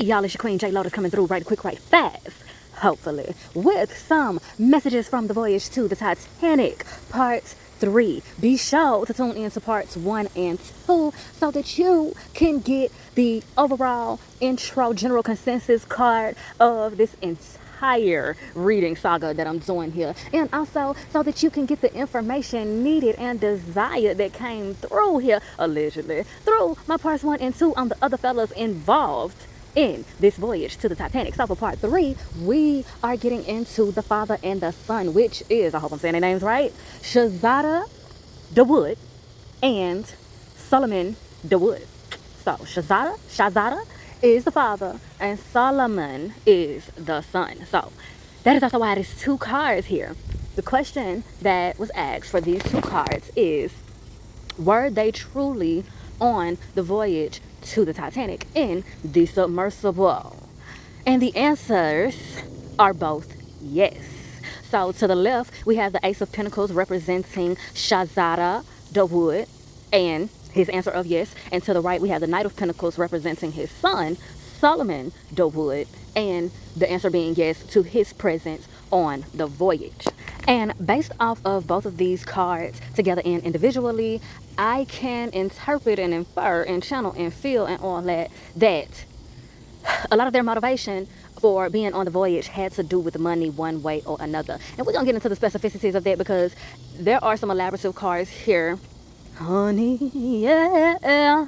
Hey y'all, it's your Queen J Lotus coming through right quick, right fast, hopefully, with some messages from the Voyage to the Titanic, part 3. Be sure to tune in to parts 1 and 2 so that you can get the overall intro general consensus card of this entire reading saga that I'm doing here, and also so that you can get the information needed and desired that came through here, allegedly, through my parts 1 and 2 on the other fellas involved in this voyage to the Titanic. So for part 3, we are getting into the father and the son, which is, I hope I'm saying their names right, Shahzada DeWood and Solomon DeWood. So Shahzada is the father and Solomon is the son. So that is also why there's 2 cards here. The question that was asked for these 2 cards is, were they truly on the voyage to the Titanic in the submersible? And the answers are both yes. So to the left, we have the Ace of Pentacles representing Shahzada DeWood and his answer of yes. And to the right, we have the Knight of Pentacles representing his son, Solomon DeWood, and the answer being yes to his presence on the voyage. And based off of both of these cards together and individually, I can interpret and infer and channel and feel and all that a lot of their motivation for being on the voyage had to do with money one way or another. And we're going to get into the specificities of that because there are some elaborative cards here. Honey, yeah.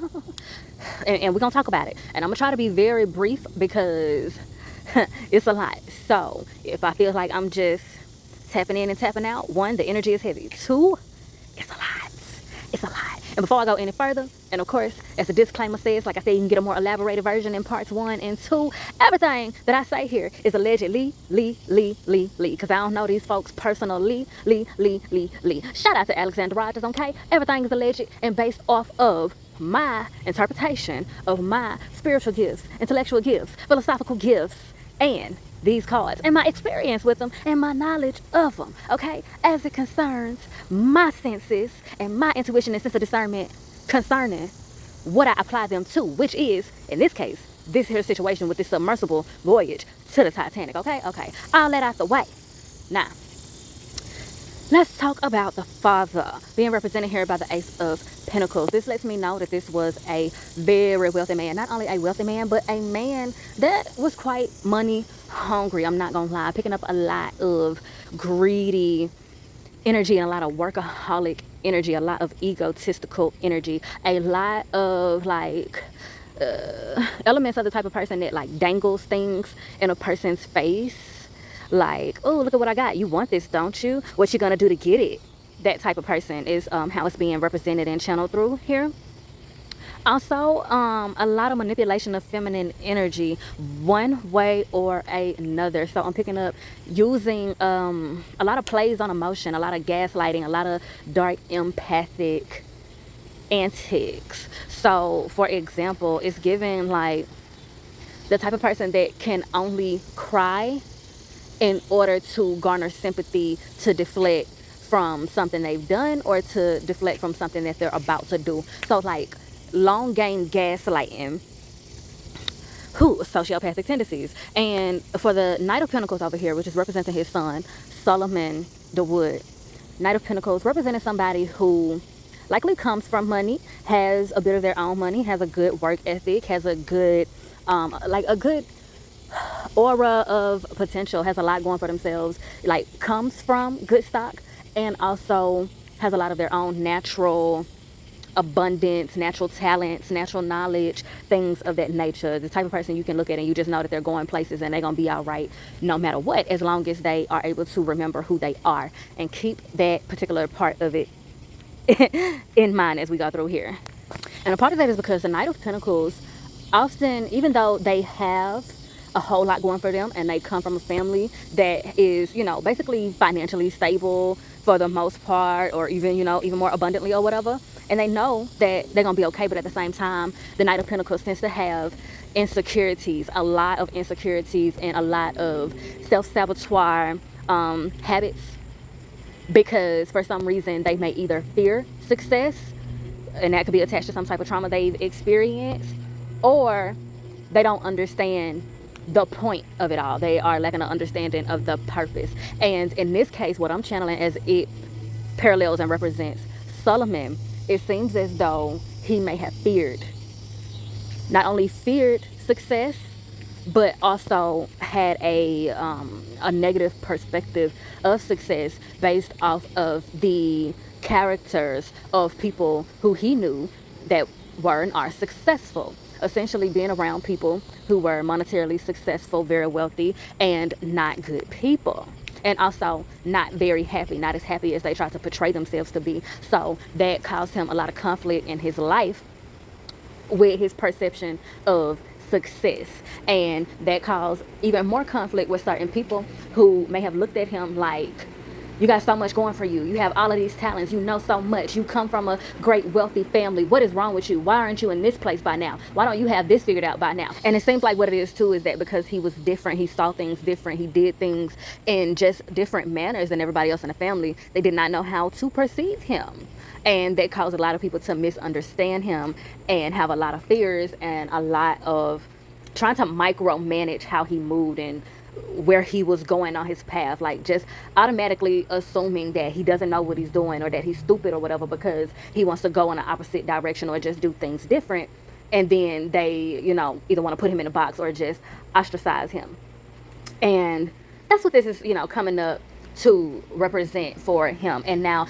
And we're going to talk about it. And I'm going to try to be very brief because it's a lot. So if I feel like I'm just tapping in and tapping out, 1, the energy is heavy. 2, it's a lot. It's a lot. And before I go any further, and of course, as the disclaimer says, like I said, you can get a more elaborated version in parts 1 and 2. Everything that I say here is allegedly, because I don't know these folks personally, Shout out to Alexander Rogers, okay? Everything is alleged and based off of my interpretation of my spiritual gifts, intellectual gifts, philosophical gifts, and these cards, and my experience with them, and my knowledge of them, okay? As it concerns my senses and my intuition and sense of discernment concerning what I apply them to, which is, in this case, this here situation with this submersible voyage to the Titanic, okay? Okay, all that out the way. Now, let's talk about the father being represented here by the Ace of Pentacles. This lets me know that this was a very wealthy man. Not only a wealthy man, but a man that was quite money hungry. I'm not gonna lie, picking up a lot of greedy energy and a lot of workaholic energy, a lot of egotistical energy, a lot of like elements of the type of person that like dangles things in a person's face. Like, oh, look at what I got. You want this, don't you? What you gonna do to get it? That type of person is how it's being represented and channeled through here. Also, a lot of manipulation of feminine energy one way or another. So I'm picking up using a lot of plays on emotion, a lot of gaslighting, a lot of dark empathic antics. So for example, it's given like the type of person that can only cry in order to garner sympathy, to deflect from something they've done or to deflect from something that they're about to do. So like long game gaslighting, sociopathic tendencies. And for the Knight of Pentacles over here, which is representing his son, Solomon DeWood, Knight of Pentacles representing somebody who likely comes from money, has a bit of their own money, has a good work ethic, has a good a good aura of potential, has a lot going for themselves, like comes from good stock, and also has a lot of their own natural abundance, natural talents, natural knowledge, things of that nature. The type of person you can look at and you just know that they're going places and they're going to be all right no matter what, as long as they are able to remember who they are and keep that particular part of it in mind as we go through here. And a part of that is because the Knight of Pentacles often, even though they have a whole lot going for them and they come from a family that is, you know, basically financially stable for the most part, or even, you know, even more abundantly or whatever, and they know that they're gonna be okay, but at the same time, the Knight of Pentacles tends to have insecurities, a lot of insecurities and a lot of self-saboteur habits, because for some reason they may either fear success, and that could be attached to some type of trauma they've experienced, or they don't understand the point of it all. They are lacking an understanding of the purpose. And in this case, what I'm channeling as it parallels and represents Solomon, it seems as though he may have feared, not only feared success, but also had a negative perspective of success based off of the characters of people who he knew that were and are successful. Essentially being around people who were monetarily successful, very wealthy, and not good people. And also not very happy, not as happy as they try to portray themselves to be. So that caused him a lot of conflict in his life with his perception of success. And that caused even more conflict with certain people who may have looked at him like, you got so much going for you. You have all of these talents. You know so much. You come from a great wealthy family. What is wrong with you? Why aren't you in this place by now? Why don't you have this figured out by now? And it seems like what it is too is that because he was different, he saw things different, he did things in just different manners than everybody else in the family. They did not know how to perceive him. And that caused a lot of people to misunderstand him and have a lot of fears and a lot of trying to micromanage how he moved and where he was going on his path, like just automatically assuming that he doesn't know what he's doing or that he's stupid or whatever because he wants to go in the opposite direction or just do things different. And then they, either want to put him in a box or just ostracize him. And that's what this is, coming up to represent for him. And now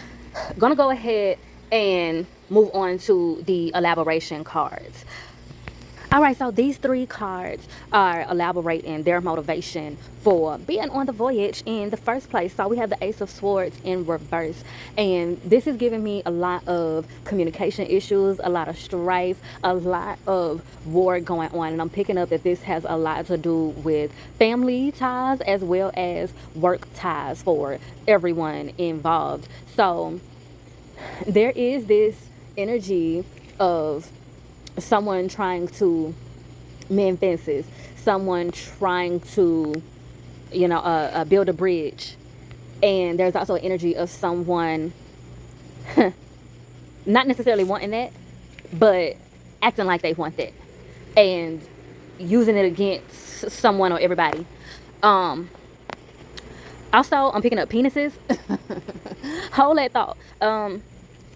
I'm gonna go ahead and move on to the elaboration cards. All right, so these 3 cards are elaborating their motivation for being on the voyage in the first place. So we have the Ace of Swords in reverse. And this is giving me a lot of communication issues, a lot of strife, a lot of war going on. And I'm picking up that this has a lot to do with family ties as well as work ties for everyone involved. So there is this energy of someone trying to mend fences, someone trying to, build a bridge. And there's also an energy of someone not necessarily wanting that, but acting like they want that and using it against someone or everybody. Also, I'm picking up penises. Hold that thought.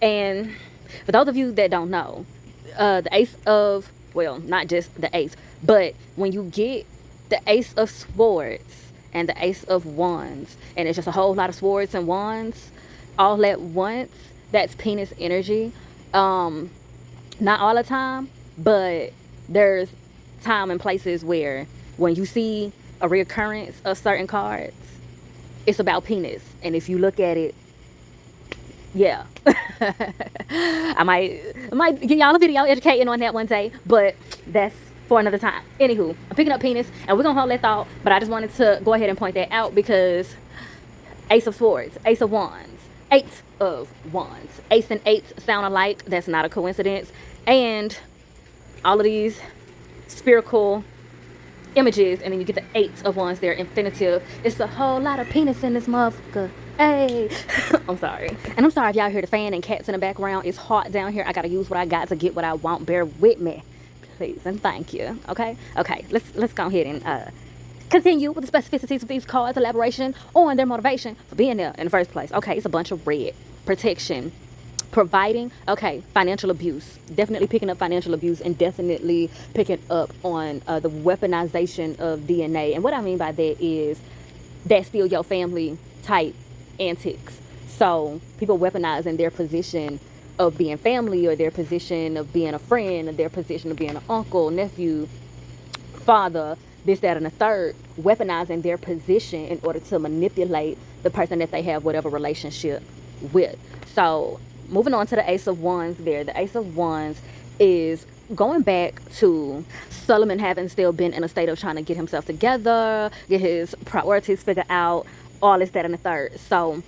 And for those of you that don't know, the Ace of, well, not just the Ace, but when you get the Ace of Swords and the Ace of Wands, and it's just a whole lot of swords and wands all at once, that's penis energy. Not all the time, but there's time and places where when you see a reoccurrence of certain cards, it's about penis. And if you look at it, yeah. I might give y'all a video educating on that one day, but that's for another time. Anywho, I'm picking up penis, and we're gonna hold that thought, but I just wanted to go ahead and point that out because Ace of Swords, Ace of Wands, 8 of Wands. Ace and 8 sound alike. That's not a coincidence. And all of these spherical images, and then you get the 8 of Wands there, infinitive. It's a whole lot of penis in this motherfucker. Hey. I'm sorry. And I'm sorry if y'all hear the fan and cats in the background. It's hot down here. I gotta use what I got to get what I want. Bear with me, please, and thank you. Okay, let's go ahead and continue with the specificities of these cards, elaboration on their motivation for being there in the first place. Okay, it's a bunch of red. Protection, providing. Okay, financial abuse. Definitely picking up financial abuse, and definitely picking up on the weaponization of DNA. And what I mean by that is that's still your family type antics. So people weaponizing their position of being family, or their position of being a friend, or their position of being an uncle, nephew, father, this, that, and the third, weaponizing their position in order to manipulate the person that they have whatever relationship with. So moving on to the Ace of Wands there. The Ace of Wands is going back to Solomon having still been in a state of trying to get himself together, get his priorities figured out, all this, that, and the third. So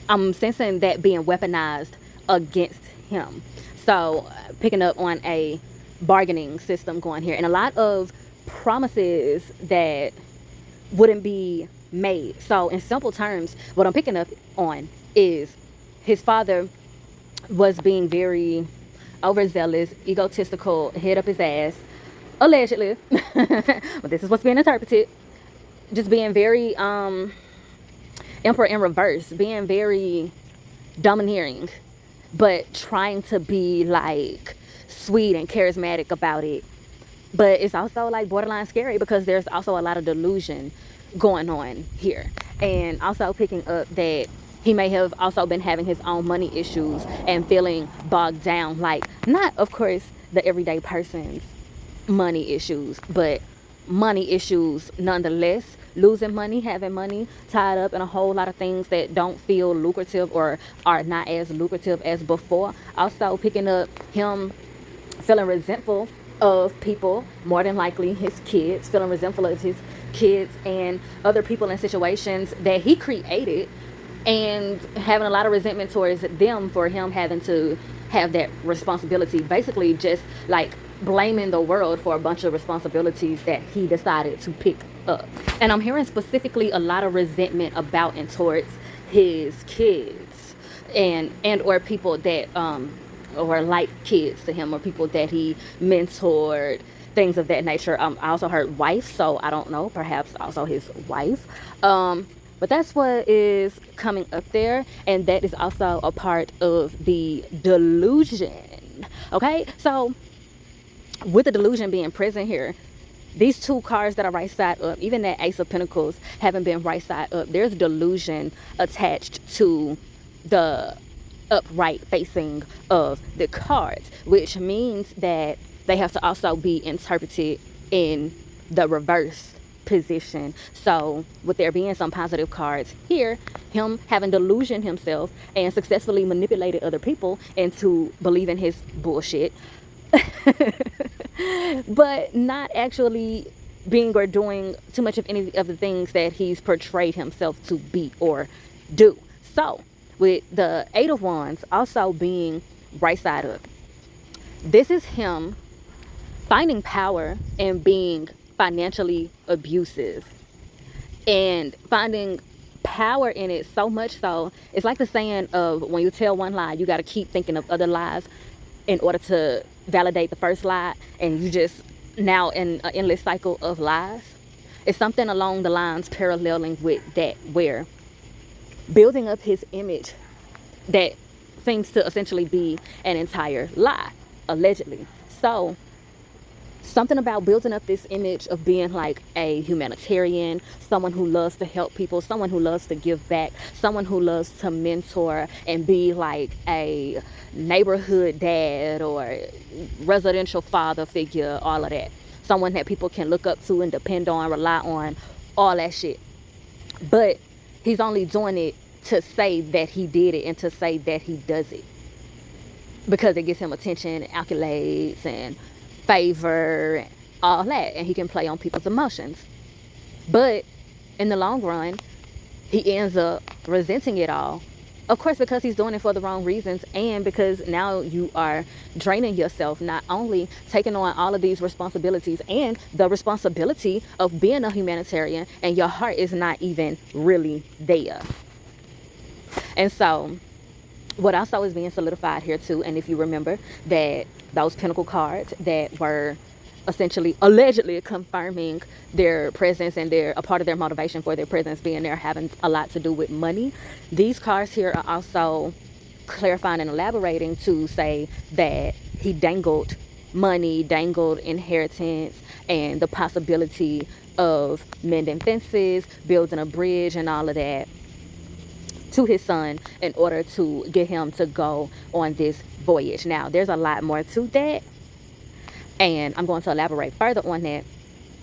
I'm sensing that being weaponized against him. So picking up on a bargaining system going here, and a lot of promises that wouldn't be made. So in simple terms, what I'm picking up on is his father was being very overzealous, egotistical, head up his ass, allegedly, but this is what's being interpreted, just being very emperor in reverse, being very domineering, but trying to be like sweet and charismatic about it. But it's also like borderline scary because there's also a lot of delusion going on here. And also picking up that he may have also been having his own money issues and feeling bogged down, like not of course the everyday person's money issues, but money issues nonetheless. Losing money, having money tied up in a whole lot of things that don't feel lucrative or are not as lucrative as before. Also picking up him feeling resentful of people, more than likely his kids, feeling resentful of his kids and other people in situations that he created, and having a lot of resentment towards them for him having to have that responsibility, basically just like blaming the world for a bunch of responsibilities that he decided to pick up. And I'm hearing specifically a lot of resentment about and towards his kids and or people that or like kids to him, or people that he mentored, things of that nature. I also heard wife, so I don't know, perhaps also his wife. But that's what is coming up there, and that is also a part of the delusion. Okay, so with the delusion being present here, these two cards that are right side up, even that Ace of Pentacles having been right side up, there's delusion attached to the upright facing of the cards, which means that they have to also be interpreted in the reverse position. So with there being some positive cards here, him having delusioned himself and successfully manipulated other people into believing his bullshit, but not actually being or doing too much of any of the things that he's portrayed himself to be or do. So with the Eight of Wands also being right side up, this is him finding power and being financially abusive and finding power in it so much so it's like the saying of when you tell one lie, you got to keep thinking of other lies in order to validate the first lie, and you just now in an endless cycle of lies. It's something along the lines paralleling with that, where building up his image that seems to essentially be an entire lie, allegedly. So something about building up this image of being like a humanitarian, someone who loves to help people, someone who loves to give back, someone who loves to mentor and be like a neighborhood dad or residential father figure, all of that. Someone that people can look up to and depend on, rely on, all that shit. But he's only doing it to say that he did it and to say that he does it because it gives him attention, accolades, and favor, and all that, and he can play on people's emotions. But in the long run, he ends up resenting it all, of course, because he's doing it for the wrong reasons, and because now you are draining yourself, not only taking on all of these responsibilities and the responsibility of being a humanitarian, and your heart is not even really there. And so what also is being solidified here too, and if you remember that those Pentacle cards that were essentially allegedly confirming their presence and a part of their motivation for their presence being there having a lot to do with money, these cards here are also clarifying and elaborating to say that he dangled money, dangled inheritance, and the possibility of mending fences, building a bridge, and all of that to his son in order to get him to go on this voyage. Now, there's a lot more to that, and I'm going to elaborate further on that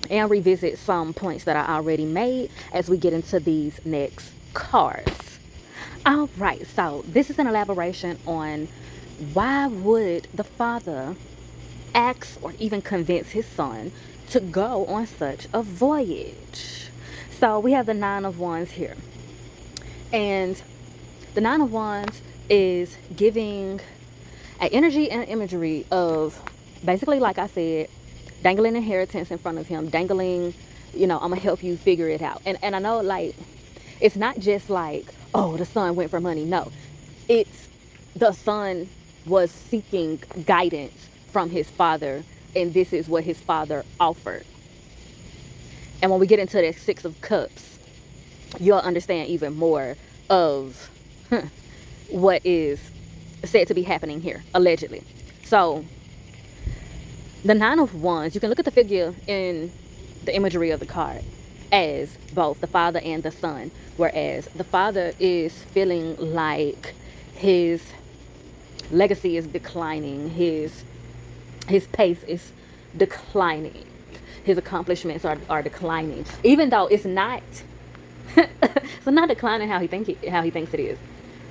and revisit some points that I already made as we get into these next cards. All right, so this is an elaboration on why would the father ask or even convince his son to go on such a voyage. So we have the Nine of Wands here. And the Nine of Wands is giving an energy and imagery of basically, like I said, dangling inheritance in front of him, dangling, I'm going to help you figure it out. And I know, like, it's not just like, oh, the son went for money. No, it's the son was seeking guidance from his father and this is what his father offered. And when we get into the Six of Cups, you'll understand even more of what is said to be happening here, allegedly. So, the Nine of Wands, you can look at the figure in the imagery of the card as both the father and the son, whereas the father is feeling like his legacy is declining, his pace is declining, his accomplishments are declining, even though it's not declining how he thinks it is,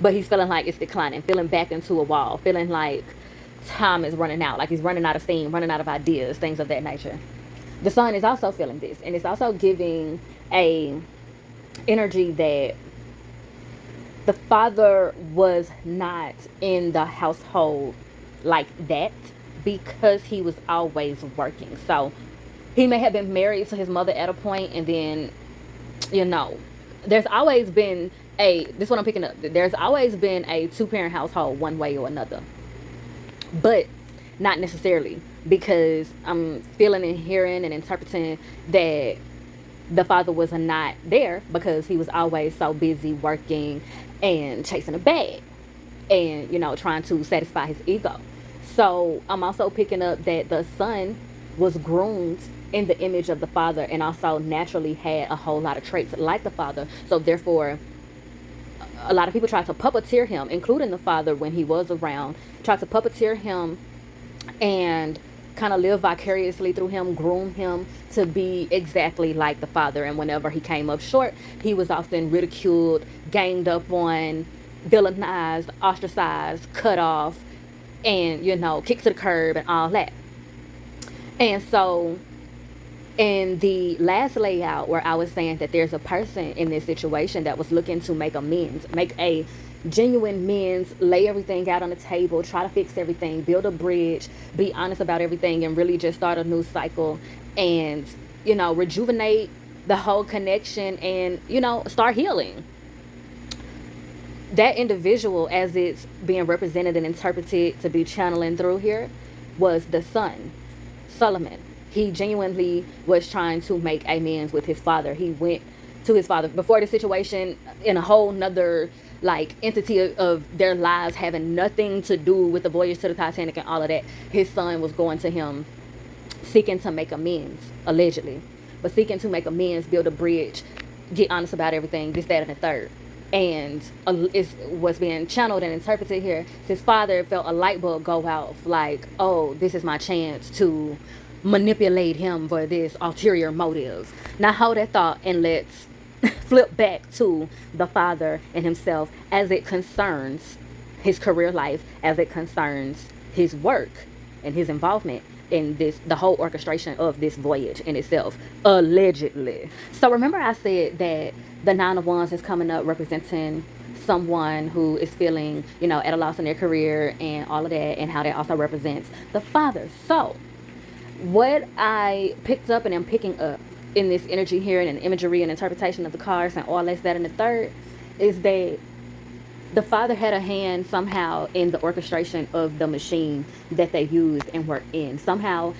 but he's feeling like it's declining, feeling back into a wall, feeling like time is running out, like he's running out of steam, running out of ideas, things of that nature. The son is also feeling this, and it's also giving a energy that the father was not in the household like that because he was always working. So he may have been married to his mother at a point, and then, there's always been this is what I'm picking up. There's always been a two-parent household one way or another, but not necessarily, because I'm feeling and hearing and interpreting that the father was not there because he was always so busy working and chasing a bag and, trying to satisfy his ego. So I'm also picking up that the son was groomed in the image of the father and also naturally had a whole lot of traits like the father. So therefore, a lot of people tried to puppeteer him, including the father when he was around, tried to puppeteer him and kind of live vicariously through him, groom him to be exactly like the father. And whenever he came up short, he was often ridiculed, ganged up on, villainized, ostracized, cut off, and, kicked to the curb and all that. And so in the last layout where I was saying that there's a person in this situation that was looking to make amends, make a genuine amends, lay everything out on the table, try to fix everything, build a bridge, be honest about everything, and really just start a new cycle and, rejuvenate the whole connection and, start healing. That individual, as it's being represented and interpreted to be channeling through here, was the son, Solomon. He genuinely was trying to make amends with his father. He went to his father before the situation in a whole nother entity of their lives, having nothing to do with the voyage to the Titanic and all of that. His son was going to him seeking to make amends, allegedly, but seeking to make amends, build a bridge, get honest about everything, this, that, and the third. And it's what's being channeled and interpreted here. His father felt a light bulb go off, like, oh, this is my chance to manipulate him for this ulterior motive. Now hold that thought and let's flip back to the father and himself as it concerns his career life, as it concerns his work and his involvement in the whole orchestration of this voyage in itself, allegedly. So remember I said that the Nine of Wands is coming up representing someone who is feeling, at a loss in their career and all of that, and how that also represents the father. So what I picked up and am picking up in this energy here and in imagery and interpretation of the cards and all this, that, and the third, is that the father had a hand somehow in the orchestration of the machine that they used and were in. Somehow,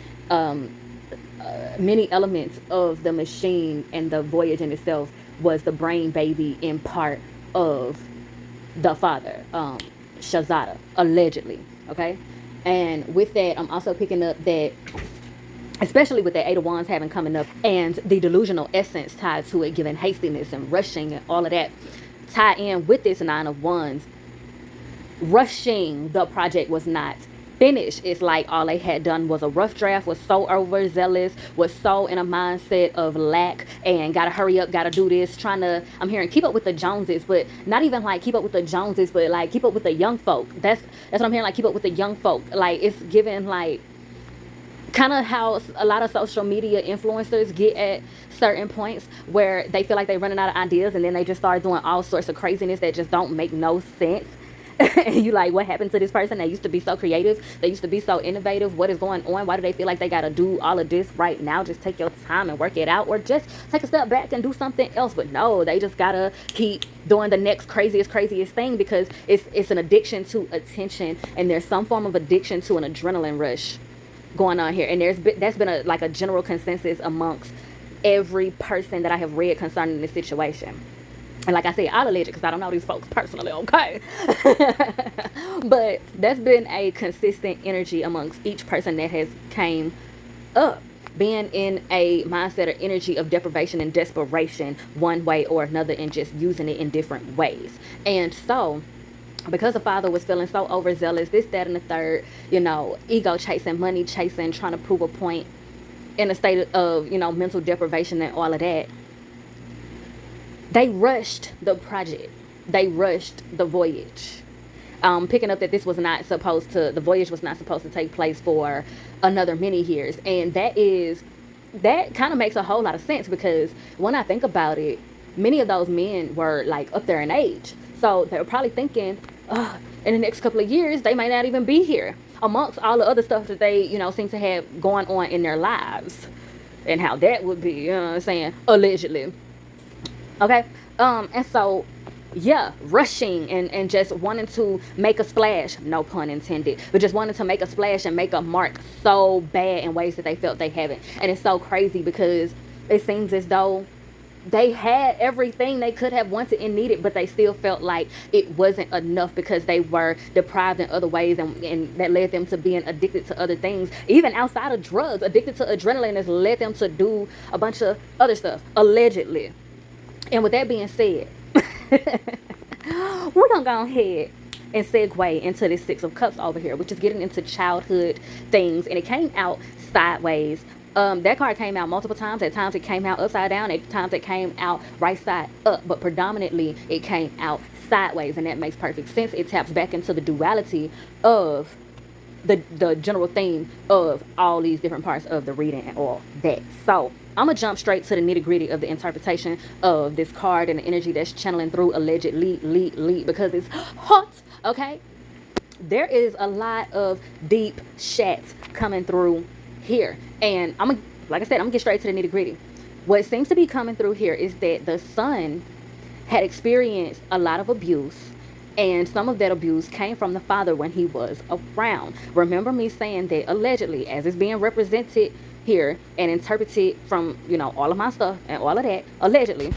many elements of the machine and the voyage in itself was the brain baby in part of the father, Shazada, allegedly. Okay, and with that, I'm also picking up that, especially with the Eight of Wands having coming up and the delusional essence tied to it, giving hastiness and rushing and all of that, tie in with this Nine of Wands. Rushing the project was not finished. It's like all they had done was a rough draft, was so overzealous, was so in a mindset of lack and gotta hurry up, gotta do this, trying to, I'm hearing, keep up with the Joneses, but not even like keep up with the Joneses, but like keep up with the young folk. That's what I'm hearing, like keep up with the young folk. Like it's given like kind of how a lot of social media influencers get at certain points where they feel like they're running out of ideas and then they just start doing all sorts of craziness that just don't make no sense. And you like, what happened to this person? They used to be so creative. They used to be so innovative. What is going on? Why do they feel like they got to do all of this right now? Just take your time and work it out, or just take a step back and do something else. But no, they just got to keep doing the next craziest thing because it's an addiction to attention, and there's some form of addiction to an adrenaline rush going on here, and that's been a general consensus amongst every person that I have read concerning this situation. And like I said, I'll allege it because I don't know these folks personally, okay? But that's been a consistent energy amongst each person that has came up, being in a mindset or energy of deprivation and desperation one way or another, and just using it in different ways. And so, because the father was feeling so overzealous, this, that, and the third, ego chasing, money chasing, trying to prove a point, in a state of, mental deprivation and all of that, they rushed the project. They rushed the voyage. Picking up that this was not supposed to, the voyage was not supposed to take place for another many years. And that kind of makes a whole lot of sense, because when I think about it, many of those men were like up there in age. So they were probably thinking, in the next couple of years, they might not even be here, amongst all the other stuff that they, seem to have going on in their lives, and how that would be, you know what I'm saying, allegedly. Okay. And so, yeah, rushing and just wanting to make a splash, no pun intended, but just wanting to make a splash and make a mark so bad in ways that they felt they haven't. And it's so crazy, because it seems as though they had everything they could have wanted and needed, but they still felt like it wasn't enough, because they were deprived in other ways, and that led them to being addicted to other things, even outside of drugs. Addicted to adrenaline has led them to do a bunch of other stuff, allegedly. And with that being said, we're going to go ahead and segue into this Six of Cups over here, which is getting into childhood things. And it came out sideways. That card came out multiple times. At times it came out upside down. At times it came out right side up. But predominantly it came out sideways. And that makes perfect sense. It taps back into the duality of the general theme of all these different parts of the reading and all that. So I'm gonna jump straight to the nitty-gritty of the interpretation of this card and the energy that's channeling through allegedly, because it's hot. Okay, there is a lot of deep shats coming through here, and like I said, I'm gonna get straight to the nitty-gritty. What seems to be coming through here is that the son had experienced a lot of abuse, and some of that abuse came from the father when he was around. Remember me saying that allegedly, as it's being represented here and interpreted from, all of my stuff and all of that, allegedly,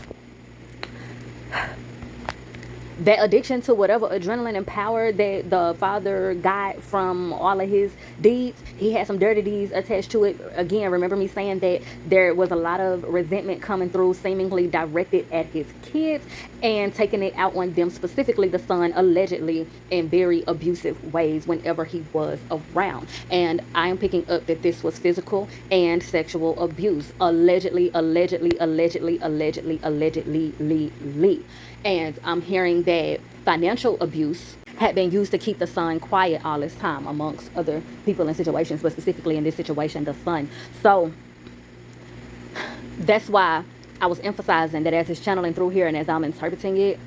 that addiction to whatever adrenaline and power that the father got from all of his deeds, he had some dirty deeds attached to it. Again, remember me saying that there was a lot of resentment coming through, seemingly directed at his kids, and taking it out on them, specifically the son, allegedly, in very abusive ways whenever he was around. And I am picking up that this was physical and sexual abuse. Allegedly. And I'm hearing that financial abuse had been used to keep the son quiet all this time amongst other people and situations, but specifically in this situation, the son. So that's why I was emphasizing that as it's channeling through here and as I'm interpreting it,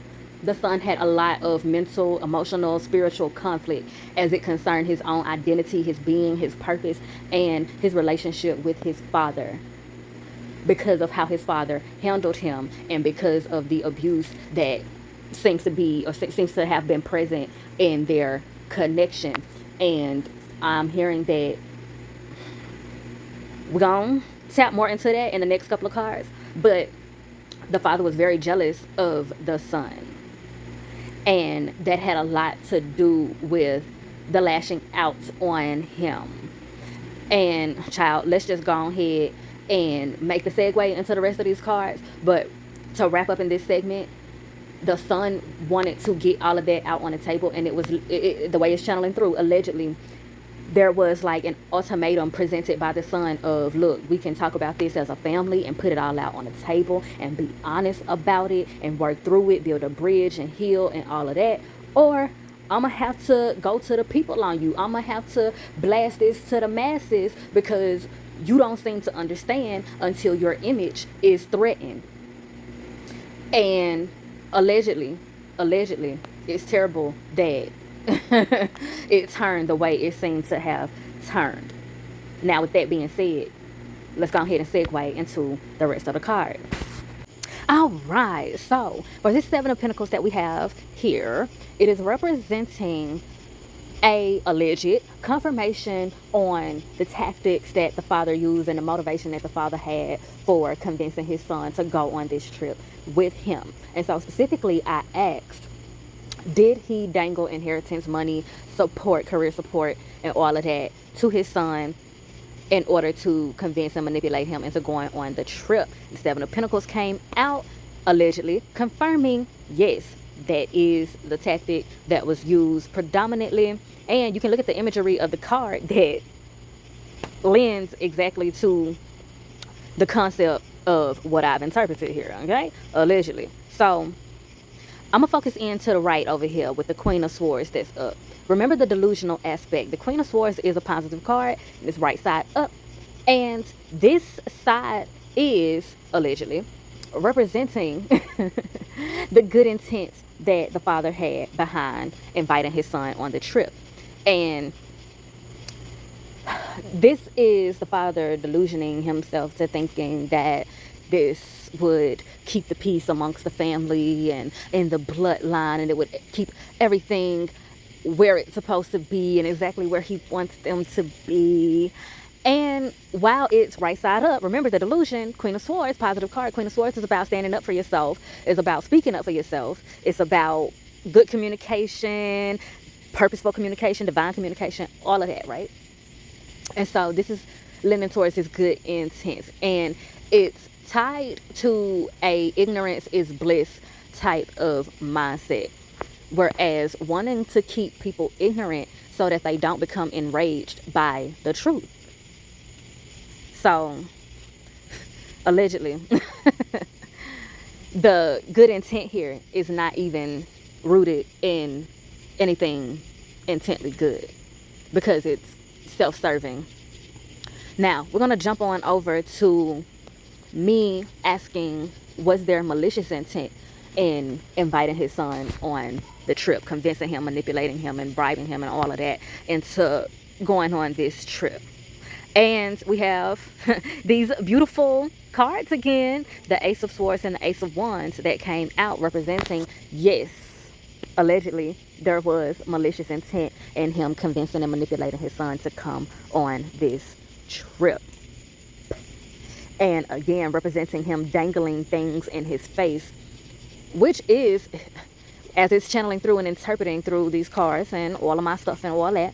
the son had a lot of mental, emotional, spiritual conflict as it concerned his own identity, his being, his purpose, and his relationship with his father, because of how his father handled him and because of the abuse that seems to have been present in their connection. And I'm hearing that we're going to tap more into that in the next couple of cards. But the father was very jealous of the son, and that had a lot to do with the lashing out on him. And child, let's just go ahead and make the segue into the rest of these cards. But to wrap up in this segment, the son wanted to get all of that out on the table, and it was the way it's channeling through, allegedly, there was like an ultimatum presented by the son of, look, we can talk about this as a family and put it all out on the table and be honest about it and work through it, build a bridge and heal and all of that, or I'm going to have to go to the people on you. I'm going to have to blast this to the masses because you don't seem to understand until your image is threatened. And allegedly, it's terrible that it turned the way it seems to have turned. Now, with that being said, let's go ahead and segue into the rest of the cards. All right, so for this Seven of Pentacles that we have here, it is representing a alleged confirmation on the tactics that the father used and the motivation that the father had for convincing his son to go on this trip with him. And so specifically, I asked, did he dangle inheritance money, support, career support, and all of that to his son in order to convince and manipulate him into going on the trip? The Seven of Pentacles came out, allegedly confirming, yes, that is the tactic that was used predominantly. And you can look at the imagery of the card that lends exactly to the concept of what I've interpreted here, okay? Allegedly. So I'm gonna focus in to the right over here with the Queen of Swords that's up. Remember the delusional aspect. The Queen of Swords is a positive card, and it's right side up. And this side is, allegedly, representing the good intents that the father had behind inviting his son on the trip. And this is the father delusioning himself to thinking that this would keep the peace amongst the family and in the bloodline, and it would keep everything where it's supposed to be and exactly where he wants them to be. And while it's right side up, remember the delusion, Queen of Swords, positive card. Queen of Swords is about standing up for yourself. It's about speaking up for yourself. It's about good communication, purposeful communication, divine communication, all of that, right? And so this is leaning towards his good intent. And it's tied to a ignorance is bliss type of mindset. Whereas wanting to keep people ignorant so that they don't become enraged by the truth. So, allegedly, the good intent here is not even rooted in anything intently good, because it's self-serving. Now, we're going to jump on over to me asking, was there malicious intent in inviting his son on the trip, convincing him, manipulating him, and bribing him and all of that into going on this trip? And we have these beautiful cards again, the Ace of Swords and the Ace of Wands that came out representing, yes, allegedly, there was malicious intent in him convincing and manipulating his son to come on this trip. And again, representing him dangling things in his face, which is, as it's channeling through and interpreting through these cards and all of my stuff and all that,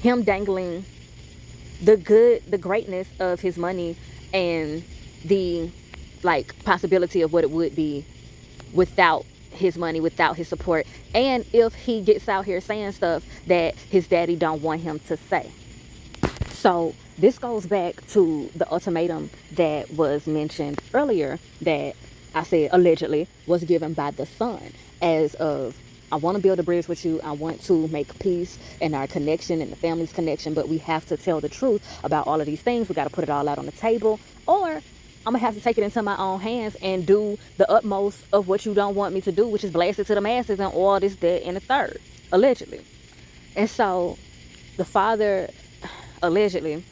him dangling the good, the greatness of his money and the possibility of what it would be without his money, without his support, and if he gets out here saying stuff that his daddy don't want him to say. So this goes back to the ultimatum that was mentioned earlier that I said allegedly was given by the son, as of, I want to build a bridge with you. I want to make peace in our connection and the family's connection, but we have to tell the truth about all of these things. We got to put it all out on the table, or I'm going to have to take it into my own hands and do the utmost of what you don't want me to do, which is blast it to the masses and all this, that, and the third, allegedly. And so the father allegedly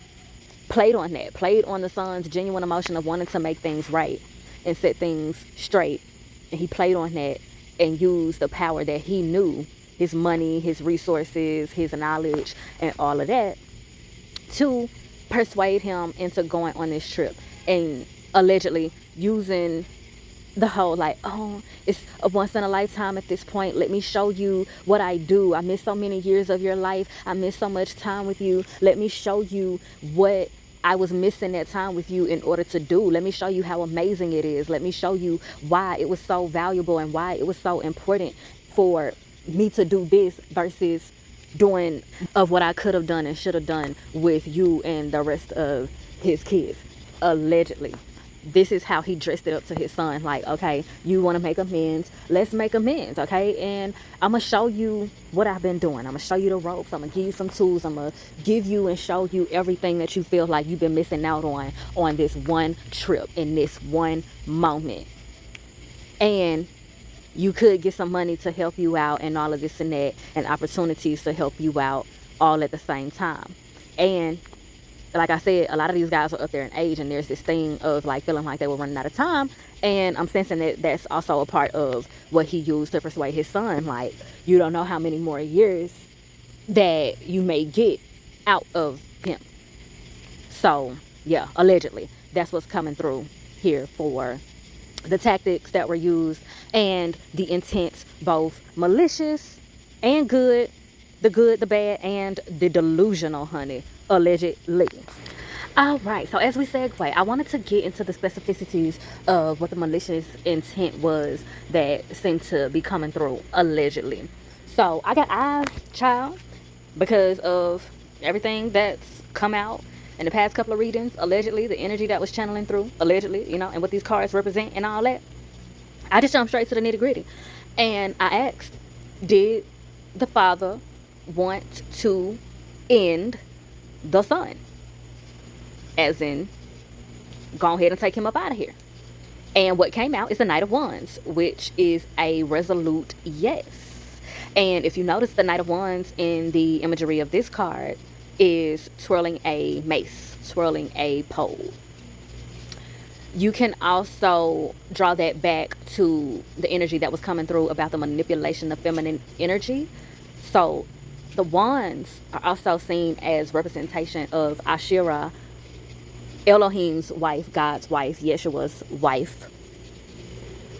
played on that, played on the son's genuine emotion of wanting to make things right and set things straight. And he played on that and used the power that he knew, his money, his resources, his knowledge, and all of that, to persuade him into going on this trip. And allegedly using the whole oh, it's a once in a lifetime at this point. Let me show you what I do. I missed so many years of your life. I missed so much time with you. Let me show you what I was missing that time with you in order to do. Let me show you how amazing it is. Let me show you why it was so valuable and why it was so important for me to do this versus doing of what I could have done and should have done with you and the rest of his kids. Allegedly. This is how he dressed it up to his son. Okay, you want to make amends? Let's make amends, okay? And I'm going to show you what I've been doing. I'm going to show you the ropes. I'm going to give you some tools. I'm going to give you and show you everything that you feel like you've been missing out on this one trip, in this one moment. And you could get some money to help you out and all of this and that, and opportunities to help you out all at the same time. And like I said, a lot of these guys are up there in age, and there's this thing of feeling like they were running out of time. And I'm sensing that that's also a part of what he used to persuade his son. You don't know how many more years that you may get out of him. So yeah, allegedly, that's what's coming through here for the tactics that were used and the intent, both malicious and good, the bad, and the delusional, honey, allegedly. All right, so as we segue, I wanted to get into the specificities of what the malicious intent was that seemed to be coming through allegedly. So I got eyes, child, because of everything that's come out in the past couple of readings, allegedly, the energy that was channeling through, allegedly, and what these cards represent and all that. I just jumped straight to the nitty gritty. And I asked, did the father want to end the son? As in, go ahead and take him up out of here. And what came out is the Knight of Wands, which is a resolute yes. And if you notice, the Knight of Wands in the imagery of this card is twirling a mace, twirling a pole. You can also draw that back to the energy that was coming through about the manipulation of feminine energy. So the wands are also seen as representation of Ashera, Elohim's wife, God's wife, Yeshua's wife,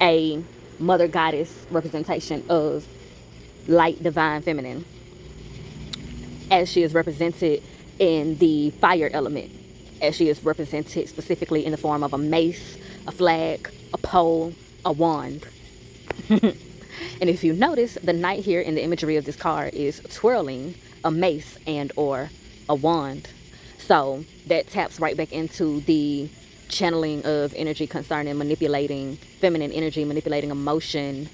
a mother goddess representation of light, divine, feminine, as she is represented in the fire element, as she is represented specifically in the form of a mace, a flag, a pole, a wand. And if you notice, the knight here in the imagery of this card is twirling a mace and or a wand. So that taps right back into the channeling of energy concerning manipulating feminine energy, manipulating emotion,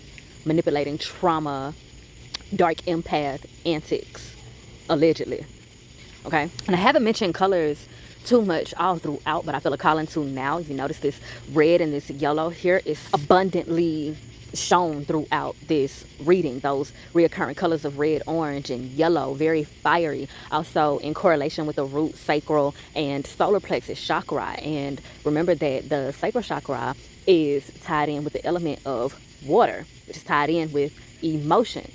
manipulating trauma, dark empath antics, allegedly. Okay, and I haven't mentioned colors too much all throughout, but I feel a calling to now. You notice this red and this yellow here is abundantly shown throughout this reading. Those reoccurring colors of red, orange, and yellow, very fiery, also in correlation with the root, sacral, and solar plexus chakra. And remember that the sacral chakra is tied in with the element of water, which is tied in with emotion.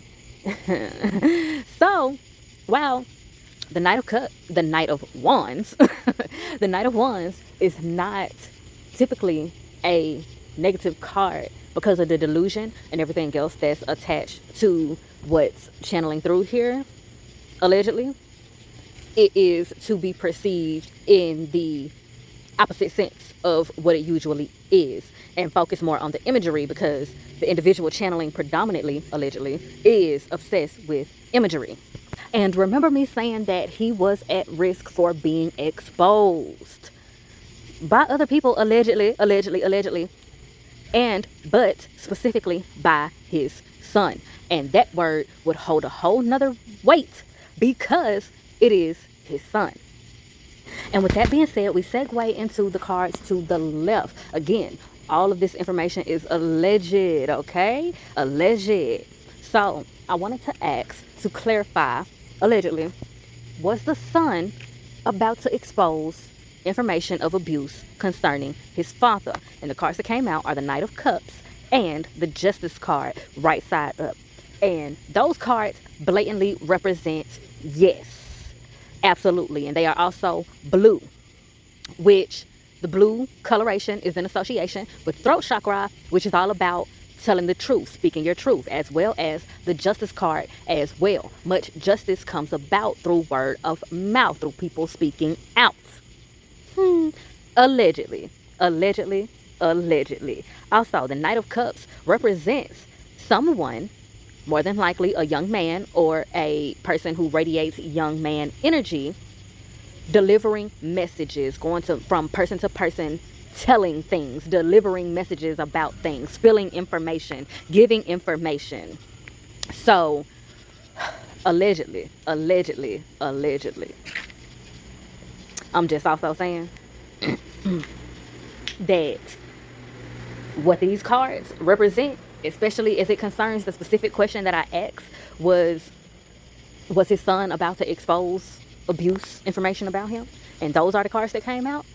So wow, the Knight of Wands the Knight of Wands is not typically a negative card because of the delusion and everything else that's attached to what's channeling through here, allegedly. It is to be perceived in the opposite sense of what it usually is, and focus more on the imagery, because the individual channeling predominantly, allegedly, is obsessed with imagery. And remember me saying that he was at risk for being exposed by other people, allegedly, but specifically by his son. And that word would hold a whole nother weight because it is his son. And with that being said, we segue into the cards to the left. Again, all of this information is alleged, okay? Alleged. So I wanted to ask, to clarify, allegedly, was the son about to expose information of abuse concerning his father? And the cards that came out are the Knight of Cups and the Justice card, right side up. And those cards blatantly represent yes, absolutely. And they are also blue, which the blue coloration is in association with throat chakra, which is all about telling the truth, speaking your truth, as well as the Justice card as well. Much justice comes about through word of mouth, through people speaking out. Allegedly. Also, the Knight of Cups represents someone, more than likely a young man or a person who radiates young man energy, delivering messages, going from person to person, telling things, delivering messages about things, spilling information, giving information. So, allegedly. I'm just also saying that what these cards represent, especially as it concerns the specific question that I asked, was his son about to expose abuse information about him? And those are the cards that came out.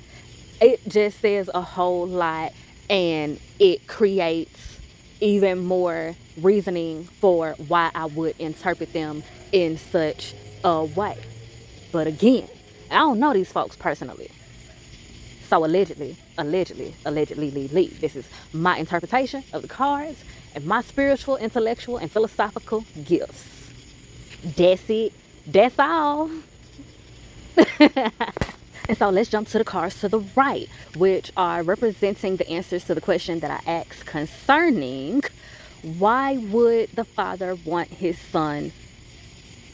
It just says a whole lot, and it creates even more reasoning for why I would interpret them in such away. But again, I don't know these folks personally. So allegedly, this is my interpretation of the cards and my spiritual, intellectual, and philosophical gifts. That's it. That's all. And so let's jump to the cards to the right, which are representing the answers to the question that I asked concerning why would the father want his son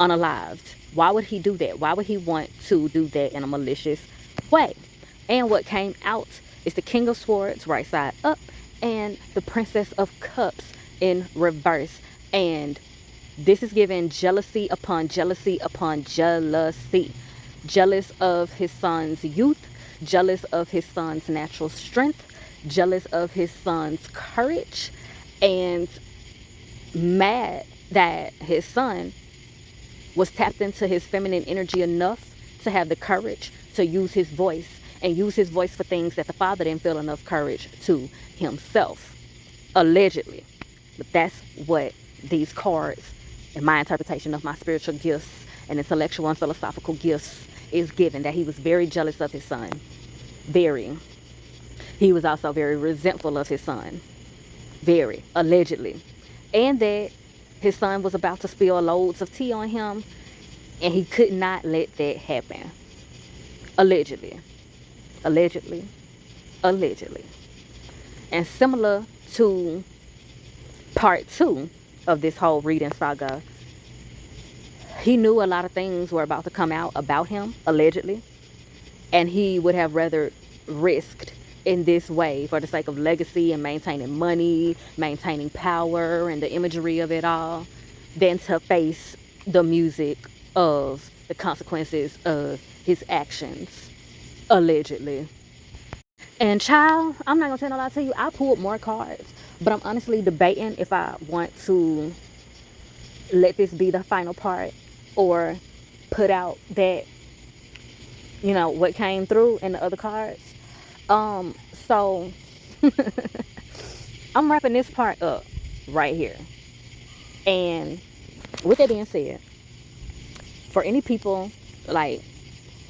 unalived? Why would he do that? Why would he want to do that in a malicious way? And what came out is the King of Swords, right side up, and the Princess of Cups in reverse. And this is giving jealousy upon jealousy upon jealousy. Jealous of his son's youth, jealous of his son's natural strength, jealous of his son's courage, and mad that his son was tapped into his feminine energy enough to have the courage to use his voice, and use his voice for things that the father didn't feel enough courage to himself, allegedly. But that's what these cards, in my interpretation of my spiritual gifts and intellectual and philosophical gifts, is given, that he was very jealous of his son. Very. He was also very resentful of his son. Very, allegedly. And that his son was about to spill loads of tea on him, and he could not let that happen. Allegedly. Allegedly. Allegedly. And similar to part 2 of this whole reading saga, he knew a lot of things were about to come out about him, allegedly, and he would have rather risked in this way for the sake of legacy and maintaining money, maintaining power, and the imagery of it all, than to face the music of the consequences of his actions, allegedly. And child, I'm not gonna tell no lie to you, I pulled more cards, but I'm honestly debating if I want to let this be the final part or put out that, what came through in the other cards. So I'm wrapping this part up right here. And with that being said, for any people, like,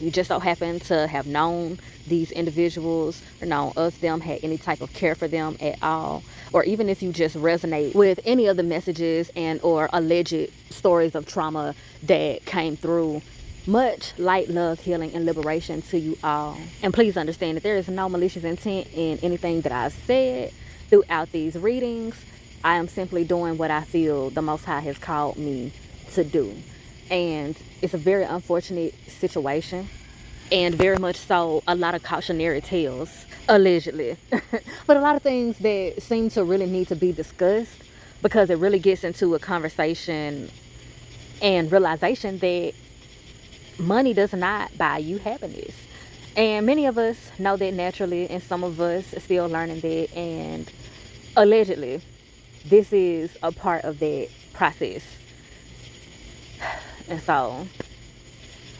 you just so happen to have known these individuals or known of them, had any type of care for them at all, or even if you just resonate with any of the messages and or alleged stories of trauma that came through, much light, love, healing, and liberation to you all. And please understand that there is no malicious intent in anything that I've said throughout these readings. I am simply doing what I feel the Most High has called me to do. And it's a very unfortunate situation, and very much so a lot of cautionary tales, allegedly. But a lot of things that seem to really need to be discussed, because it really gets into a conversation and realization that money does not buy you happiness. And many of us know that naturally, and some of us are still learning that, and allegedly this is a part of that process. And so,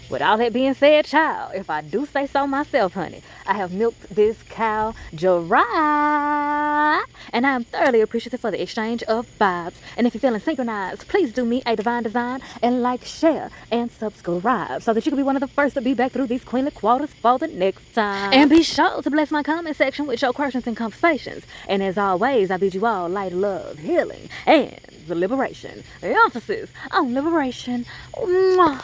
with all that being said, child, if I do say so myself, honey, I have milked this cow dry, and I am thoroughly appreciative for the exchange of vibes. And if you're feeling synchronized, please do me a divine design and like, share, and subscribe, so that you can be one of the first to be back through these queenly quotas for the next time. And be sure to bless my comment section with your questions and conversations. And as always, I bid you all light, love, healing, and the liberation. The emphasis on liberation. Mwah.